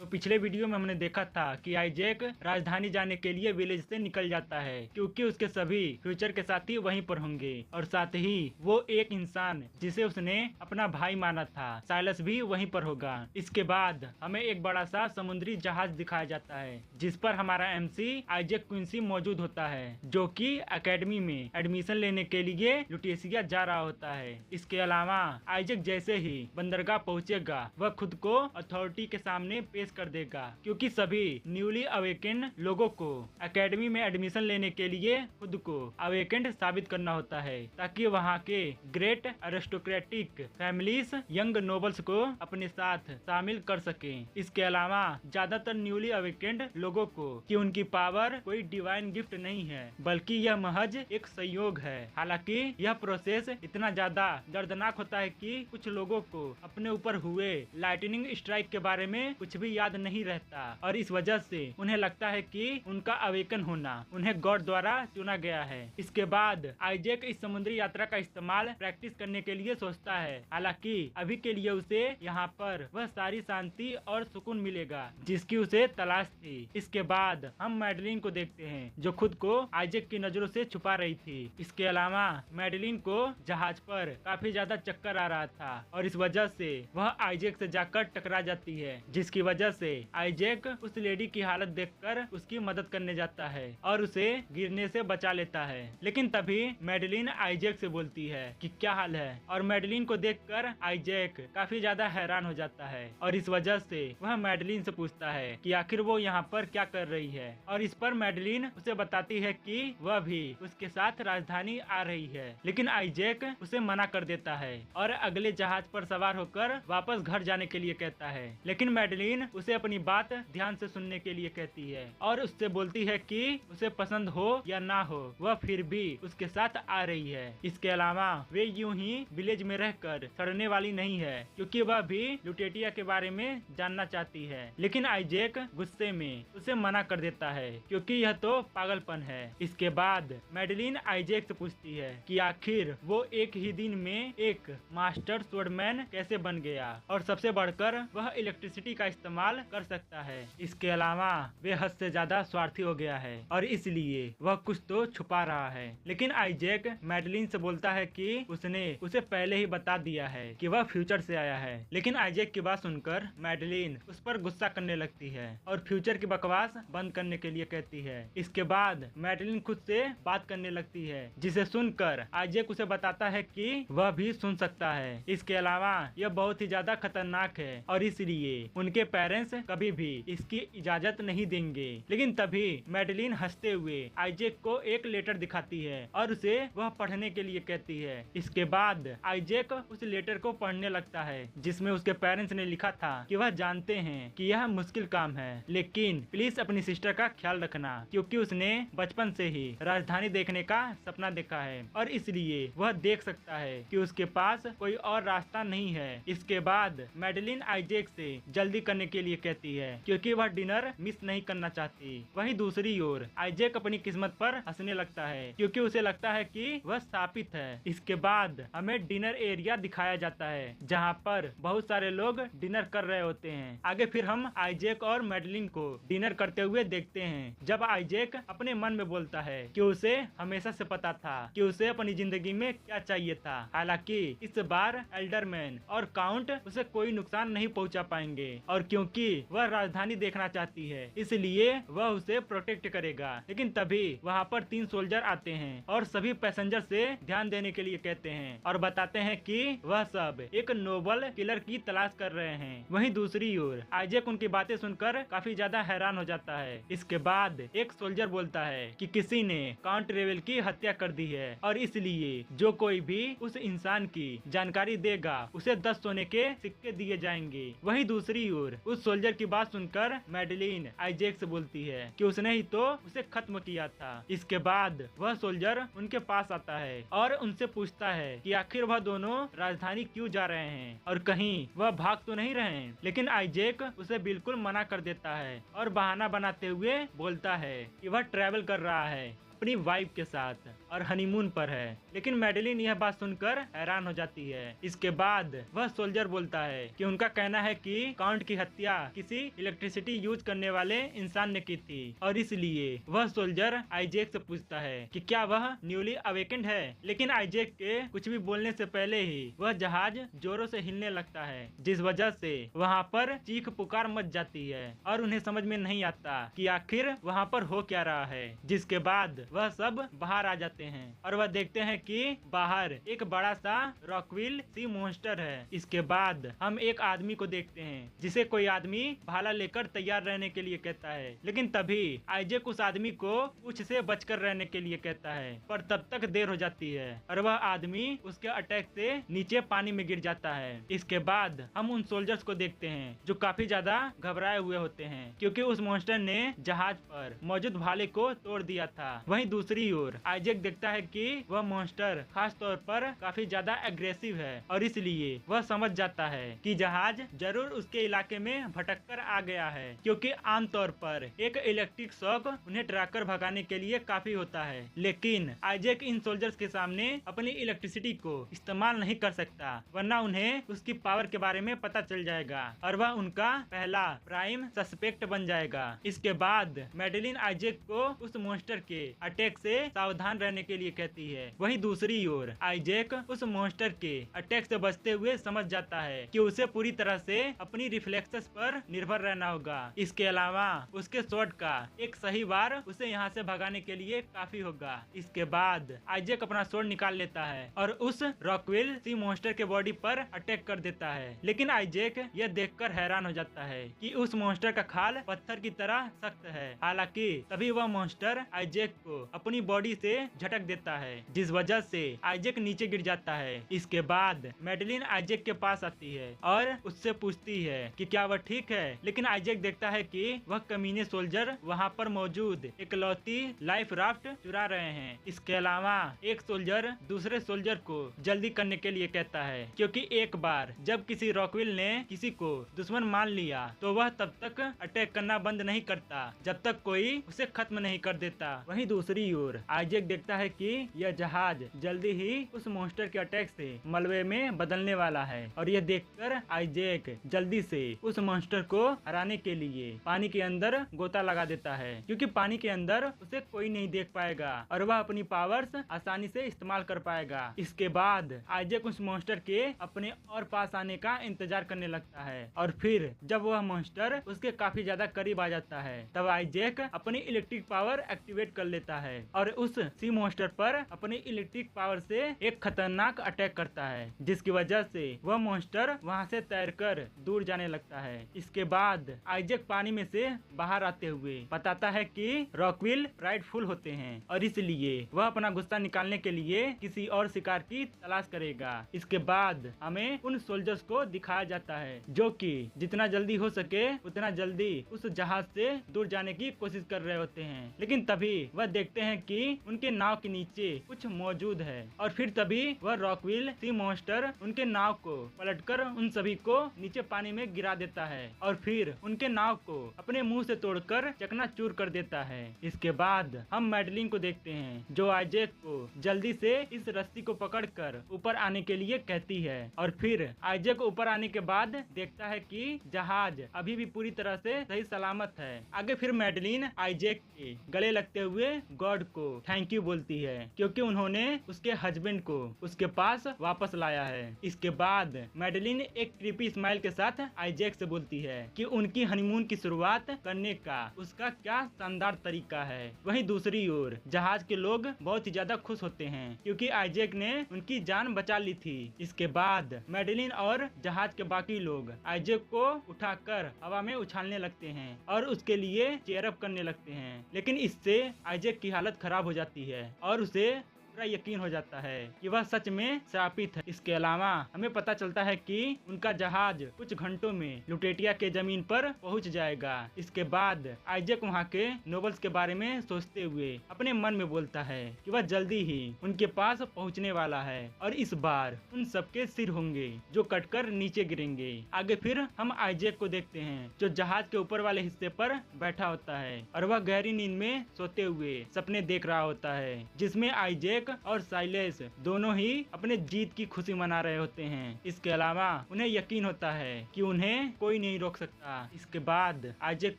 तो पिछले वीडियो में हमने देखा था कि आइजैक राजधानी जाने के लिए विलेज से निकल जाता है क्योंकि उसके सभी फ्यूचर के साथी वहीं पर होंगे और साथ ही वो एक इंसान जिसे उसने अपना भाई माना था साइलस भी वहीं पर होगा। इसके बाद हमें एक बड़ा सा समुद्री जहाज दिखाया जाता है जिस पर हमारा एमसी आइजैक क्विंसी मौजूद होता है जो कि एकेडमी में एडमिशन लेने के लिए लुटेशिया जा रहा होता है। इसके अलावा आइजैक जैसे ही बंदरगाह पहुंचेगा वह खुद को अथॉरिटी के सामने पेश कर देगा क्योंकि सभी न्यूली अवेकेंड लोगों को एकेडमी में एडमिशन लेने के लिए खुद को अवेकेंड साबित करना होता है ताकि वहां के great aristocratic families young nobles को अपने साथ शामिल कर सके। इसके अलावा ज्यादातर न्यूली अवेकेंड लोगों को कि उनकी पावर कोई डिवाइन गिफ्ट नहीं है बल्कि यह महज एक संयोग है। हालांकि यह प्रोसेस इतना ज्यादा दर्दनाक होता है कि कुछ लोगों को अपने ऊपर हुए लाइटनिंग स्ट्राइक के बारे में कुछ भी याद नहीं रहता और इस वजह से उन्हें लगता है कि उनका अवेकन होना उन्हें गॉड द्वारा चुना गया है। इसके बाद आइजैक इस समुद्री यात्रा का इस्तेमाल प्रैक्टिस करने के लिए सोचता है। हालांकि अभी के लिए उसे यहाँ पर वह सारी शांति और सुकून मिलेगा जिसकी उसे तलाश थी। इसके बाद हम मैडलिन को देखते हैं जो खुद को आइजैक की नजरों से छुपा रही थी। इसके अलावा मैडलिन को जहाज पर काफी ज्यादा चक्कर आ रहा था और इस वजह से वह आइजैक से जाकर टकरा जाती है जिसकी वजह से आइजैक उस लेडी की हालत देखकर उसकी मदद करने जाता है और उसे गिरने से बचा लेता है। लेकिन तभी मैडलिन आइजैक से बोलती है कि क्या हाल है और मैडलिन को देखकर आइजैक काफी ज्यादा हैरान हो जाता है और इस वजह से वह मैडलिन से पूछता है कि आखिर वो यहाँ पर क्या कर रही है और इस पर मैडलिन उसे बताती है कि वह भी उसके साथ राजधानी आ रही है। लेकिन आइजैक उसे मना कर देता है और अगले जहाज पर सवार होकर वापस घर जाने के लिए कहता है। लेकिन मैडलिन उसे अपनी बात ध्यान से सुनने के लिए कहती है और उससे बोलती है कि उसे पसंद हो या ना हो वह फिर भी उसके साथ आ रही है। इसके अलावा वे यूं ही विलेज में रहकर सड़ने वाली नहीं है क्योंकि वह भी लुटेटिया के बारे में जानना चाहती है। लेकिन आइजैक गुस्से में उसे मना कर देता है क्योंकि यह तो पागलपन है। इसके बाद मैडलिन आइजैक से पूछती है कि आखिर वो एक ही दिन में एक मास्टर स्वॉर्डमैन कैसे बन गया और सबसे बढ़कर वह इलेक्ट्रिसिटी का इस्तेमाल कर सकता है। इसके अलावा वे हद से ज्यादा स्वार्थी हो गया है और इसलिए वह कुछ तो छुपा रहा है। लेकिन आइजैक मैडलिन से बोलता है कि उसने उसे पहले ही बता दिया है कि वह फ्यूचर से आया है। लेकिन आइजैक की बात सुनकर मैडलिन उस पर गुस्सा करने लगती है और फ्यूचर की बकवास बंद करने के लिए कहती है। इसके बाद मैडलिन खुद से बात करने लगती है जिसे सुनकर आइजैक उसे बताता है कि वह भी सुन सकता है। इसके अलावा यह बहुत ही ज्यादा खतरनाक है और इसलिए उनके पेरेंट्स कभी भी इसकी इजाजत नहीं देंगे। लेकिन तभी मैडलिन हंसते हुए आइजैक को एक लेटर दिखाती है और उसे वह पढ़ने के लिए कहती है। इसके बाद आइजैक उस लेटर को पढ़ने लगता है जिसमें उसके पेरेंट्स ने लिखा था कि वह जानते हैं कि यह मुश्किल काम है लेकिन प्लीज अपनी सिस्टर का ख्याल रखना क्योंकि उसने बचपन से ही राजधानी देखने का सपना देखा है और इसलिए वह देख सकता है कि उसके पास कोई और रास्ता नहीं है। इसके बाद मैडलिन आइजैक से जल्दी करने के लिए कहती है क्योंकि वह डिनर मिस नहीं करना चाहती। वहीं दूसरी ओर आइजैक अपनी किस्मत पर हंसने लगता है क्योंकि उसे लगता है कि वह शापित है। इसके बाद हमें डिनर एरिया दिखाया जाता है जहां पर बहुत सारे लोग डिनर कर रहे होते हैं। आगे फिर हम आइजैक और मैडलिन को डिनर करते हुए देखते हैं जब आइजैक अपने मन में बोलता है कि उसे हमेशा से पता था कि उसे अपनी जिंदगी में क्या चाहिए था। हालांकि इस बार एल्डरमैन और काउंट उसे कोई नुकसान नहीं पहुंचा पाएंगे और क्योंकि वह राजधानी देखना चाहती है इसलिए वह उसे प्रोटेक्ट करेगा। लेकिन तभी वहां पर 3 सोल्जर आते हैं और सभी पैसेंजर से ध्यान देने के लिए कहते हैं और बताते हैं कि वह सब एक नोबल किलर की तलाश कर रहे हैं। वहीं दूसरी ओर आइजैक उनकी बातें सुनकर काफी ज्यादा हैरान हो जाता है। इसके बाद एक सोल्जर बोलता है कि किसी ने काउंट रेवेल की हत्या कर दी है और इसलिए जो कोई भी उस इंसान की जानकारी देगा उसे 10 सोने के सिक्के दिए जाएंगे। वहीं दूसरी ओर उस सोल्जर की बात सुनकर मैडलिन आइजैक से बोलती है कि उसने ही तो उसे खत्म किया था। इसके बाद वह सोल्जर उनके पास आता है और उनसे पूछता है कि आखिर वह दोनों राजधानी क्यों जा रहे हैं और कहीं वह भाग तो नहीं रहे हैं। लेकिन आइजैक उसे बिल्कुल मना कर देता है और बहाना बनाते हुए बोलता है कि वह ट्रैवल कर रहा है अपनी वाइफ के साथ और हनीमून पर है। लेकिन मैडेलिन यह बात सुनकर हैरान हो जाती है। इसके बाद वह सोल्जर बोलता है कि उनका कहना है कि काउंट की हत्या किसी इलेक्ट्रिसिटी यूज करने वाले इंसान ने की थी और इसलिए वह सोल्जर आइजैक से पूछता है कि क्या वह न्यूली अवेकेंड है। लेकिन आइजैक के कुछ भी बोलने से पहले ही वह जहाज जोरों से हिलने लगता है, जिस वजह से वहाँ पर चीख पुकार मच जाती है और उन्हें समझ में नहीं आता कि आखिर वहाँ पर हो क्या रहा है। जिसके बाद वह सब बाहर आ जाते हैं और वह देखते हैं कि बाहर एक बड़ा सा रॉकविल सी मॉन्स्टर है। इसके बाद हम एक आदमी को देखते हैं जिसे कोई आदमी भाला लेकर तैयार रहने के लिए कहता है। लेकिन तभी आइजैक उस आदमी को कुछ से बचकर रहने के लिए कहता है, पर तब तक देर हो जाती है और वह आदमी उसके अटैक से नीचे पानी में गिर जाता है। इसके बाद हम उन सोल्जर्स को देखते हैं जो काफी ज्यादा घबराए हुए होते हैं क्योंकि उस मॉन्स्टर ने जहाज पर मौजूद भाले को तोड़ दिया था। वहीं दूसरी ओर आइजैक देखता है कि वह मॉन्स्टर खास तौर पर काफी ज्यादा एग्रेसिव है और इसलिए वह समझ जाता है कि जहाज जरूर उसके इलाके में भटक कर आ गया है, क्योंकि आमतौर पर एक इलेक्ट्रिक शॉक उन्हें ट्रैकर भगाने के लिए काफी होता है। लेकिन आइजैक इन सोल्जर्स के सामने अपनी इलेक्ट्रिसिटी को इस्तेमाल नहीं कर सकता, वरना उन्हें उसकी पावर के बारे में पता चल जाएगा और वह उनका पहला प्राइम सस्पेक्ट बन जाएगा। इसके बाद मैडेलिन आइजैक को उस मॉन्स्टर के अटैक से सावधान रहने के लिए कहती है। वहीं दूसरी ओर आइजैक उस मॉन्स्टर के अटैक से बचते हुए समझ जाता है कि उसे पूरी तरह से अपनी रिफ्लेक्सेस पर निर्भर रहना होगा। इसके अलावा उसके शॉट का एक सही बार उसे यहाँ से भगाने के लिए काफी होगा। इसके बाद आइजैक अपना शॉट निकाल लेता है और उस रॉकविल सी मॉन्स्टर के बॉडी पर अटैक कर देता है। लेकिन आइजैक यह देखकर हैरान हो जाता है कि उस मॉन्स्टर का खाल पत्थर की तरह सख्त है। हालांकि तभी वह मॉन्स्टर आइजैक को अपनी बॉडी से झटक देता है, जिस वजह से आइजैक नीचे गिर जाता है। इसके बाद मैडेलिन आइजैक के पास आती है और उससे पूछती है कि क्या वह ठीक है। लेकिन आइजैक देखता है कि वह कमीने सोल्जर वहाँ पर मौजूद इकलौती लाइफ राफ्ट चुरा रहे हैं। इसके अलावा एक सोल्जर दूसरे सोल्जर को जल्दी करने के लिए कहता है, क्योंकि एक बार जब किसी रॉकविल ने किसी को दुश्मन मान लिया तो वह तब तक अटैक करना बंद नहीं करता जब तक कोई उसे खत्म नहीं कर देता। वहीं दूसरी ओर आइजैक देखता है कि यह जहाज जल्दी ही उस मॉन्स्टर के अटैक से मलबे में बदलने वाला है और यह देखकर आइजैक जल्दी से उस मॉन्स्टर को हराने के लिए पानी के अंदर गोता लगा देता है, क्योंकि पानी के अंदर उसे कोई नहीं देख पाएगा और वह अपनी पावर्स आसानी से इस्तेमाल कर पाएगा। इसके बाद आइजैक उस मॉन्स्टर के अपने और पास आने का इंतजार करने लगता है और फिर जब वह मॉन्स्टर उसके काफी ज्यादा करीब आ जाता है तब आइजैक अपनी इलेक्ट्रिक पावर एक्टिवेट कर लेता है और उस सी मॉन्स्टर पर अपनी इलेक्ट्रिक पावर से एक खतरनाक अटैक करता है, जिसकी वजह से वह मॉन्स्टर वहां से तैरकर दूर जाने लगता है। इसके बाद आइजैक पानी में से बाहर आते हुए बताता है कि रॉकविल प्राइडफुल होते हैं और इसलिए वह अपना गुस्सा निकालने के लिए किसी और शिकार की तलाश करेगा। इसके बाद हमें उन सोल्जर्स को दिखाया जाता है जो कि जितना जल्दी हो सके उतना जल्दी उस जहाज से दूर जाने की कोशिश कर रहे होते हैं। लेकिन तभी वह देखते हैं कि उनके नाव के नीचे कुछ मौजूद है और फिर तभी वह रॉकविल सी मॉन्स्टर उनके नाव को पलटकर उन सभी को नीचे पानी में गिरा देता है और फिर उनके नाव को अपने मुंह से तोड़कर चकनाचूर कर देता है। इसके बाद हम मैडेलिन को देखते हैं जो आइजैक को जल्दी से इस रस्सी को पकड़कर ऊपर आने के लिए कहती है और फिर आइजैक ऊपर आने के बाद देखता है कि जहाज अभी भी पूरी तरह से सही सलामत है। आगे फिर मैडेलिन आइजैक के गले लगते हुए गॉड को थैंक यू बोलती है, क्योंकि उन्होंने उसके हस्बैंड को उसके पास वापस लाया है। इसके बाद मैडेलिन एक क्रीपी स्माइल के साथ आइजैक से बोलती है कि उनकी हनीमून की शुरुआत करने का उसका क्या शानदार तरीका है। वहीं दूसरी ओर जहाज के लोग बहुत ही ज्यादा खुश होते हैं क्योंकि आइजैक ने उनकी जान बचा ली थी। इसके बाद मैडेलिन और जहाज के बाकी लोग आइजैक को उठाकर हवा में उछालने लगते हैं और उसके लिए चेयर अप करने लगते हैं, लेकिन इससे आइजैक की हालत खराब हो जाती है और उसे पूरा यकीन हो जाता है कि वह सच में श्रापित है। इसके अलावा हमें पता चलता है कि उनका जहाज कुछ घंटों में लुटेटिया के जमीन पर पहुंच जाएगा। इसके बाद आइजैक वहां के नोबल्स के बारे में सोचते हुए अपने मन में बोलता है कि वह जल्दी ही उनके पास पहुंचने वाला है और इस बार उन सबके सिर होंगे जो कटकर नीचे गिरेंगे। आगे फिर हम आइजैक को देखते हैं जो जहाज के ऊपर वाले हिस्से पर बैठा होता है और वह गहरी नींद में सोते हुए सपने देख रहा होता है जिसमें आइजैक और साइलेस दोनों ही अपने जीत की खुशी मना रहे होते हैं। इसके अलावा उन्हें यकीन होता है कि उन्हें कोई नहीं रोक सकता। इसके बाद आइजैक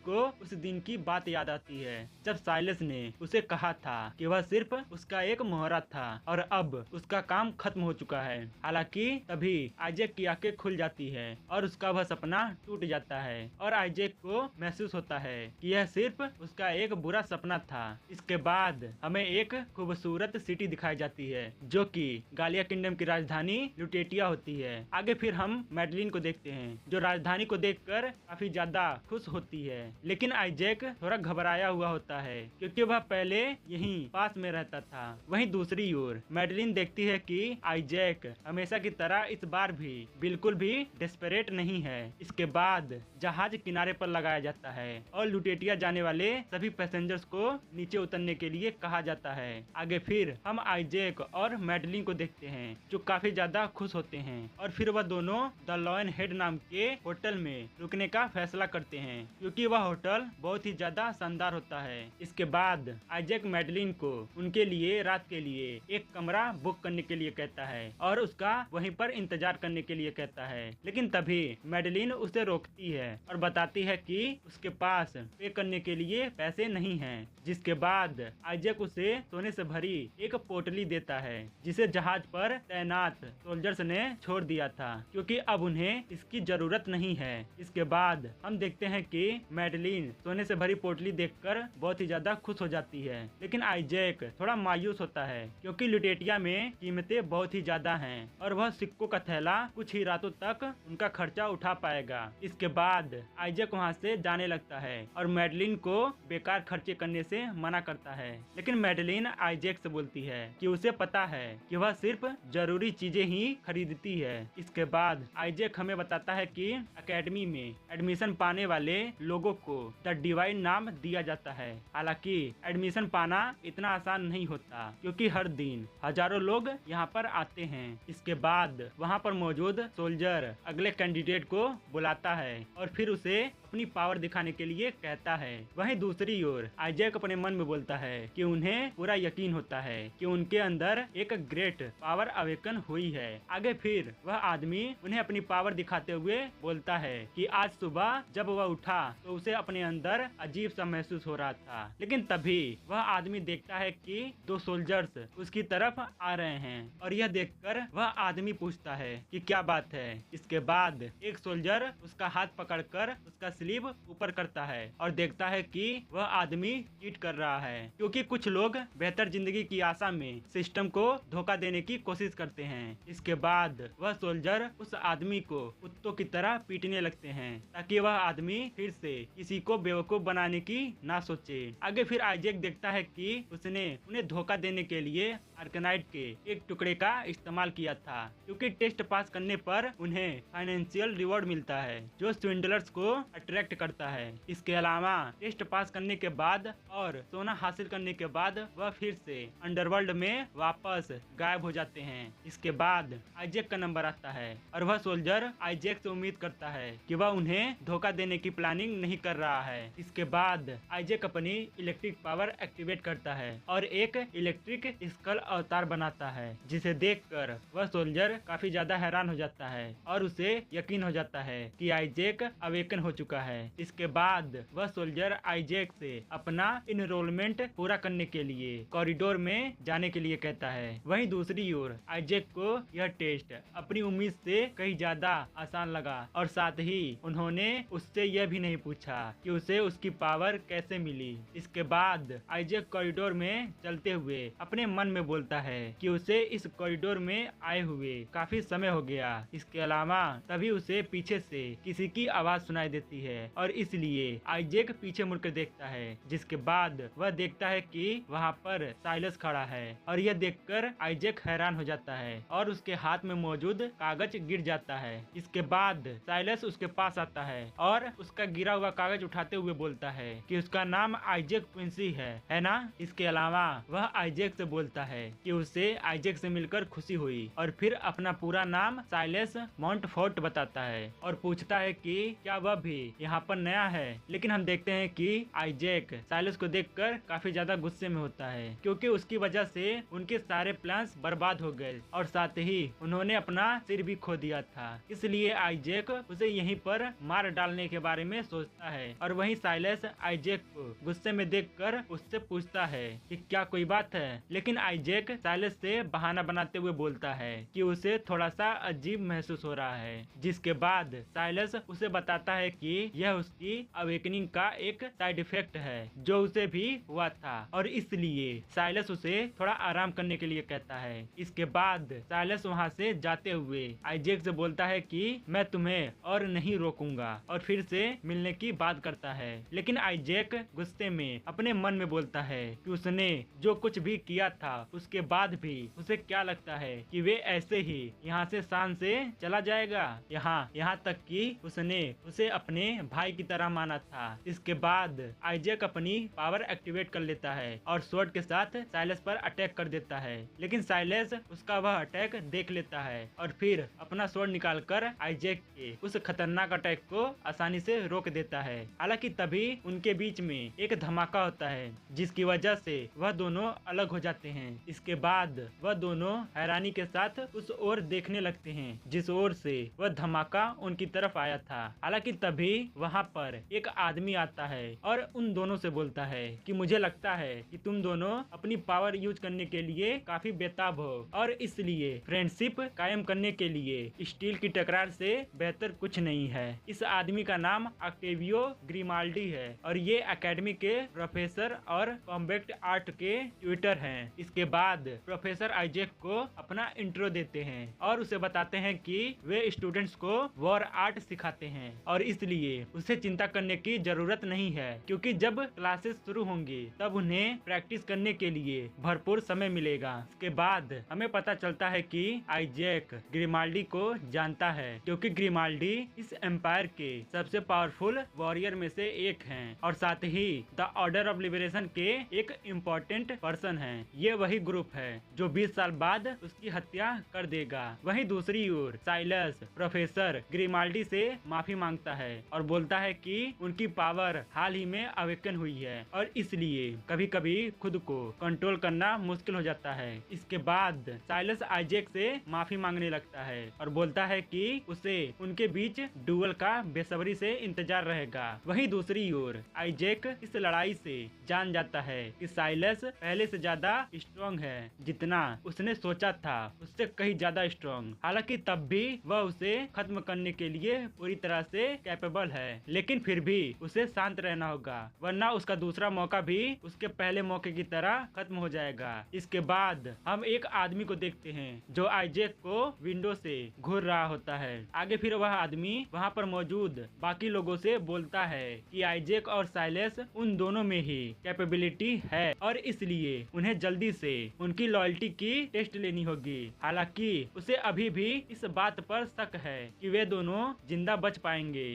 को उस दिन की बात याद आती है जब साइलेस ने उसे कहा था कि वह सिर्फ उसका एक मोहरा था और अब उसका काम खत्म हो चुका है। हालांकि तभी आइजैक की आंखें खुल जाती है और उसका वह सपना टूट जाता है और आइजैक को महसूस होता है कि यह सिर्फ उसका एक बुरा सपना था। इसके बाद हमें एक खूबसूरत सिटी दिखाई जाती है जो कि गालिया किंगडम की राजधानी लुटेटिया होती है। आगे फिर हम मैडलिन को देखते हैं जो राजधानी को देखकर काफी ज्यादा खुश होती है, लेकिन आइजैक थोड़ा घबराया हुआ होता है क्योंकि वह पहले यहीं पास में रहता था। वहीं दूसरी ओर मैडलिन देखती है कि आइजैक हमेशा की तरह इस बार भी बिल्कुल भी डेस्परेट नहीं है। इसके बाद जहाज किनारे पर लगाया जाता है और लुटेटिया जाने वाले सभी पैसेंजर्स को नीचे उतरने के लिए कहा जाता है। आगे फिर हम आइजैक और मैडलिन को देखते हैं जो काफी ज्यादा खुश होते हैं और फिर वह दोनों द लॉयन हेड नाम के होटल में रुकने का फैसला करते हैं क्योंकि वह होटल बहुत ही ज्यादा शानदार होता है। इसके बाद आइजैक मैडलिन को उनके लिए रात के लिए एक कमरा बुक करने के लिए कहता है और उसका वहीं पर इंतजार करने के लिए कहता है, लेकिन तभी मैडलिन उसे रोकती है और बताती है कि उसके पास पे करने के लिए पैसे नहीं हैं। जिसके बाद आइजैक उसे सोने से भरी एक पोटली देता है जिसे जहाज पर तैनात सोल्जर्स ने छोड़ दिया था क्योंकि अब उन्हें इसकी जरूरत नहीं है। इसके बाद हम देखते हैं कि मैडलिन सोने से भरी पोटली देखकर बहुत ही ज्यादा खुश हो जाती है, लेकिन आइजैक थोड़ा मायूस होता है क्योंकि लुटेटिया में कीमतें बहुत ही ज्यादा हैं और वह सिक्कों का थैला कुछ ही रातों तक उनका खर्चा उठा पाएगा। इसके बाद आइजैक वहां से जाने लगता है और मैडलिन को बेकार खर्चे करने से मना करता है, लेकिन मैडलिन आइजैक से बोलती है कि उसे पता है कि वह सिर्फ जरूरी चीजें ही खरीदती है। इसके बाद आइजैक हमें बताता है कि एकेडमी में एडमिशन पाने वाले लोगों को द डिवाइन नाम दिया जाता है। हालांकि एडमिशन पाना इतना आसान नहीं होता क्योंकि हर दिन हजारों लोग यहाँ पर आते हैं। इसके बाद वहाँ पर मौजूद सोल्जर अगले कैंडिडेट को बुलाता है और फिर उसे अपनी पावर दिखाने के लिए कहता है। वहीं दूसरी ओर आइजैक अपने मन में बोलता है कि उन्हें पूरा यकीन होता है कि उनके अंदर एक ग्रेट पावर अवेकन हुई है। आगे फिर वह आदमी उन्हें अपनी पावर दिखाते हुए बोलता है कि आज सुबह जब वह उठा तो उसे अपने अंदर अजीब सा महसूस हो रहा था, लेकिन तभी वह आदमी देखता है कि दो सोल्जर्स उसकी तरफ आ रहे हैं और यह देखकर वह आदमी पूछता है कि क्या बात है। इसके बाद एक सोल्जर उसका हाथ पकड़कर उसका स्लीव ऊपर करता है और देखता है कि वह आदमी चीट कर रहा है क्योंकि कुछ लोग बेहतर जिंदगी की आशा में सिस्टम को धोखा देने की कोशिश करते हैं। इसके बाद वह सोल्जर उस आदमी को कुत्तों की तरह पीटने लगते हैं ताकि वह आदमी फिर से किसी को बेवकूफ बनाने की ना सोचे। आगे फिर आइजैक देखता है कि उसने उन्हें धोखा देने के लिए आर्कनाइट के एक टुकड़े का इस्तेमाल किया था क्योंकि टेस्ट पास करने पर उन्हें फाइनेंशियल रिवॉर्ड मिलता है जो स्विंडलर्स को अट्रैक्ट करता है। इसके अलावा टेस्ट पास करने के बाद और सोना हासिल करने के बाद वह फिर से अंडरवर्ल्ड में वापस गायब हो जाते हैं। इसके बाद आइजैक का नंबर आता है और वह सोल्जर आइजैक से उम्मीद करता है कि वह उन्हें धोखा देने की प्लानिंग नहीं कर रहा है। इसके बाद आइजैक अपनी इलेक्ट्रिक पावर एक्टिवेट करता है और एक इलेक्ट्रिक स्कल अवतार बनाता है जिसे देखकर वह सोल्जर काफी ज्यादा हैरान हो जाता है और उसे यकीन हो जाता है कि आइजैक अवेकन हो चुका है। इसके बाद वह सोल्जर आइजैक से अपना इनरोलमेंट पूरा करने के लिए कॉरिडोर में जाने के लिए कहता है। वहीं दूसरी ओर आइजैक को यह टेस्ट अपनी उम्मीद से कहीं ज्यादा आसान लगा और साथ ही उन्होंने उससे यह भी नहीं पूछा कि उसे उसकी पावर कैसे मिली। इसके बाद आइजैक कॉरिडोर में चलते हुए अपने मन में बोलता है कि उसे इस कॉरिडोर में आए हुए काफी समय हो गया। इसके अलावा तभी उसे पीछे से किसी की आवाज सुनाई देती है है और इसलिए आइजैक पीछे मुड़कर देखता है, जिसके बाद वह देखता है कि वहाँ पर साइलस खड़ा है और यह देखकर आइजैक हैरान हो जाता है और उसके हाथ में मौजूद कागज गिर जाता है। इसके बाद साइलस उसके पास आता है और उसका गिरा हुआ कागज उठाते हुए बोलता है कि उसका नाम आइजैक क्विंसी है ना। इसके अलावा वह आइजैक से बोलता है कि उसे आइजैक से मिलकर खुशी हुई और फिर अपना पूरा नाम साइलस मॉन्टफोर्ट बताता है और पूछता है कि क्या वह भी यहाँ पर नया है। लेकिन हम देखते हैं कि आइजैक साइलस को देखकर काफी ज्यादा गुस्से में होता है, क्योंकि उसकी वजह से उनके सारे प्लान्स बर्बाद हो गए और साथ ही उन्होंने अपना सिर भी खो दिया था। इसलिए आइजैक उसे यहीं पर मार डालने के बारे में सोचता है और वहीं साइलस आइजैक को गुस्से में देखकर उससे पूछता है कि क्या कोई बात है। लेकिन आइजैक साइलस से बहाना बनाते हुए बोलता है कि उसे थोड़ा सा अजीब महसूस हो रहा है, जिसके बाद साइलस उसे बताता है कि यह उसकी अवेकनिंग का एक साइड इफेक्ट है जो उसे भी हुआ था और इसलिए साइलस उसे थोड़ा आराम करने के लिए कहता है। इसके बाद साइलस वहाँ से जाते हुए आइजैक से बोलता है कि मैं तुम्हें और नहीं रोकूंगा और फिर से मिलने की बात करता है। लेकिन आइजैक गुस्से में अपने मन में बोलता है कि उसने जो कुछ भी किया था उसके बाद भी उसे क्या लगता है कि वे ऐसे ही यहाँ से शान से चला जाएगा। यहाँ तक कि उसने उसे अपने भाई की तरह माना था। इसके बाद आइजैक अपनी पावर एक्टिवेट कर लेता है और स्वॉर्ड के साथ साइलस पर अटैक कर देता है। लेकिन साइलस उसका वह अटैक देख लेता है और फिर अपना स्वॉर्ड निकालकर आइजैक के उस खतरनाक अटैक को आसानी से रोक देता है। हालांकि तभी उनके बीच में एक धमाका होता है जिसकी वजह से वह दोनों अलग हो जाते हैं। इसके बाद वह दोनों हैरानी के साथ उस ओर देखने लगते हैं जिस ओर से वह धमाका उनकी तरफ आया था। हालांकि तभी वहाँ पर एक आदमी आता है और उन दोनों से बोलता है कि मुझे लगता है कि तुम दोनों अपनी पावर यूज करने के लिए काफी बेताब हो और इसलिए फ्रेंडशिप कायम करने के लिए स्टील की टकरार से बेहतर कुछ नहीं है। इस आदमी का नाम ऑक्टेवियो ग्रिमाल्डी है और ये एकेडमी के प्रोफेसर और कॉम्बैट आर्ट के ट्यूटर हैं। इसके बाद प्रोफेसर आइजैक को अपना इंट्रो देते हैं और उसे बताते हैं कि वे स्टूडेंट्स को वॉर आर्ट सिखाते हैं और इसलिए उसे चिंता करने की जरूरत नहीं है, क्योंकि जब क्लासेस शुरू होंगी तब उन्हें प्रैक्टिस करने के लिए भरपूर समय मिलेगा। इसके बाद हमें पता चलता है कि आइजैक ग्रिमाल्डी को जानता है, क्योंकि ग्रिमाल्डी इस एम्पायर के सबसे पावरफुल वॉरियर में से एक हैं और साथ ही द ऑर्डर ऑफ लिबरेशन के एक इम्पोर्टेंट पर्सन हैं। ये वही ग्रुप है जो 20 साल बाद उसकी हत्या कर देगा। वहीं दूसरी ओर साइलस प्रोफेसर ग्रिमाल्डी से माफी मांगता है और बोलता है कि उनकी पावर हाल ही में अवेकन हुई है और इसलिए कभी कभी खुद को कंट्रोल करना मुश्किल हो जाता है। इसके बाद साइलस आइजैक से माफी मांगने लगता है और बोलता है कि उसे उनके बीच डुअल का बेसब्री से इंतजार रहेगा। वहीं दूसरी ओर आइजैक इस लड़ाई से जान जाता है कि साइलस पहले से ज्यादा स्ट्रॉन्ग है, जितना उसने सोचा था उससे कहीं ज्यादा स्ट्रॉन्ग। हालांकि तब भी वह उसे खत्म करने के लिए पूरी तरह से कैपेबल है, लेकिन फिर भी उसे शांत रहना होगा, वरना उसका दूसरा मौका भी उसके पहले मौके की तरह खत्म हो जाएगा। इसके बाद हम एक आदमी को देखते हैं जो आइजैक को विंडो से घूर रहा होता है। आगे फिर वह आदमी वहाँ पर मौजूद बाकी लोगों से बोलता है कि आइजैक और साइलस उन दोनों में ही कैपेबिलिटी है और इसलिए उन्हें जल्दी से उनकी लॉयल्टी की टेस्ट लेनी होगी। हालांकि उसे अभी भी इस बात पर शक है कि वे दोनों जिंदा बच पाएंगे,